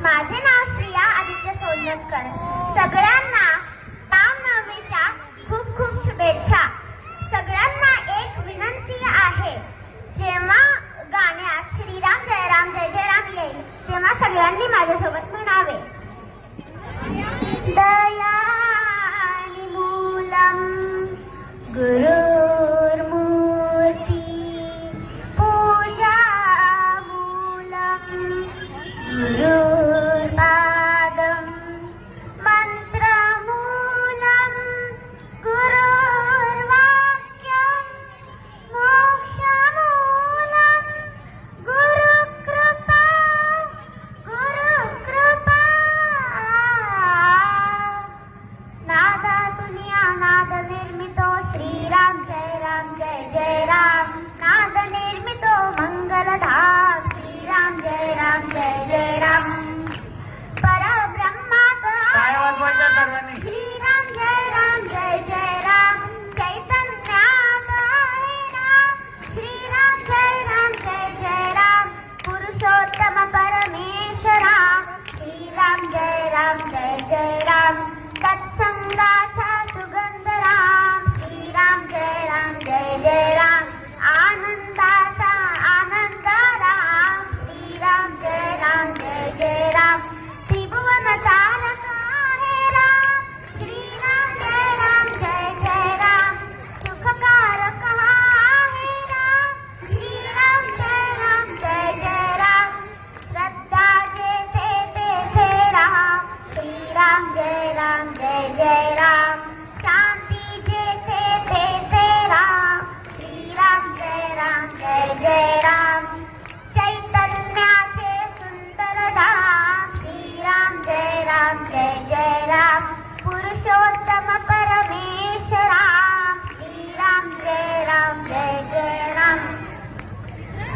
माझे नाव श्रिया आदित्य सोलनकर. सगळ्यांना रामनवमीच्या खूप खूप शुभेच्छा. सगळ्यांना एक विनंती आहे, जेव्हा गाण्यात श्रीराम जय राम जय जय राम येईल तेव्हा सगळ्यांनी माझ्यासोबत म्हणावे. दयानि मूलम गुरुर्मूर्ती पूजा मूलम गुरुर्पादम मंत्रमूलम गुरुर्वाक्यम मोक्षमूलम गुरुकृपा गुरुकृपा. नादातुनिया नाद निर्मितो श्रीराम जय जय राम. नाद निर्मितो मंगलधाम श्रीराम जय जय राम. परब्रह्मात श्रीराम जय राम. चैतन्यात आहे राम श्रीराम जय राम. पुरुषोत्तम परमेश्वरा श्रीराम जय राम. सत्संगाचा सुगंध राम श्रीराम जय राम. आनंदाचा आनंद राम श्रीराम जय राम. त्रिभुवन चालक आहे राम श्रीराम जय राम. सुखकारक आहे राम श्रीराम जय राम. श्रद्धा जेथे तेथे राम श्रीराम जय राम. शांती जेथे तेथे राम श्रीराम जय राम. चैतन्याचे सुंदर धाम श्रीराम जय राम. पुरुषोत्तम परमेश्वरा श्रीराम जय राम.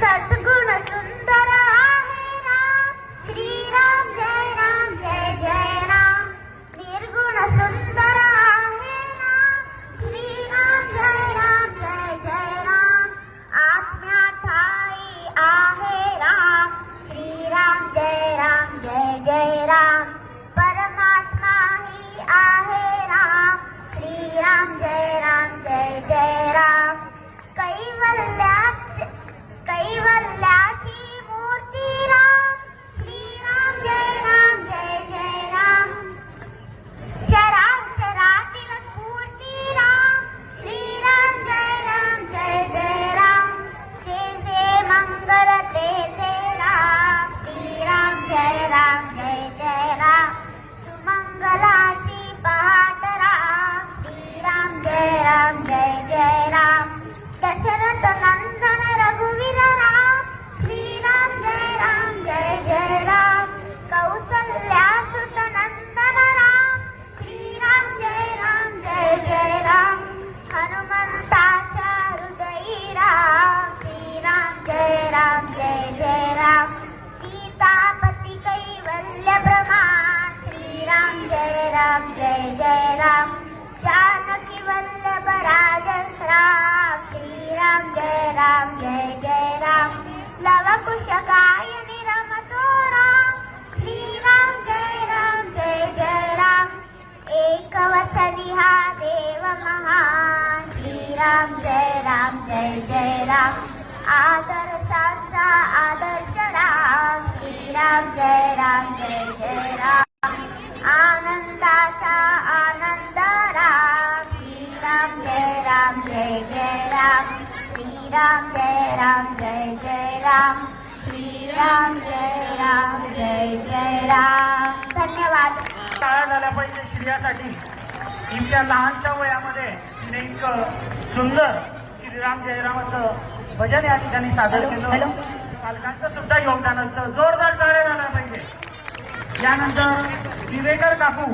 सद्गुण सुंदर आहे राम श्रीराम जय राम. निर्गुण सुंदर आहे राम श्रीराम जय राम. आत्म्या ठाई आहे राम श्रीराम जय राम. परमात्मा ही आहे राम श्रीराम जय राम. कैवल्याची मूर्ती राम श्रीराम जय राम. शरातील स्फूर्ती राम श्रीराम जय राम. जे मंगल ते राम श्रीराम जय राम. सुमंगलाची पहाट राम श्रीराम जय राम. दशरथ नंदन रघुवीर राम श्रीराम जय राम. कौसल्यासुत नंदन राम श्रीराम जय राम. हनुमंताच्या हृदयी राम श्रीराम जय राम. सीतापती कैवल्य प्रमाण श्रीराम जय राम. जानकी वल्लभ राजन राम श्रीराम जय राम. लवकुश गायनी रमतो राम श्रीराम जय राम. एकवचनी हा देव महान श्रीराम जय राम. आदर्शांचा आदर्श राम श्रीराम जय राम. आनंदाचा आनंद राम श्रीराम जय राम. श्रीराम जय राम. श्रीराम जय राम. धन्यवाद. शाळा झाल्या पाहिजे श्रियासाठी. इतक्या लहानच्या वयामध्ये तिने एक सुंदर श्रीराम जयरामाचं भजन या ठिकाणी सादर केलं. पालकांचं सुद्धा योगदान असतं. जोरदार टाळ्या झाल्या पाहिजे. यानंतर दिवेकर काकू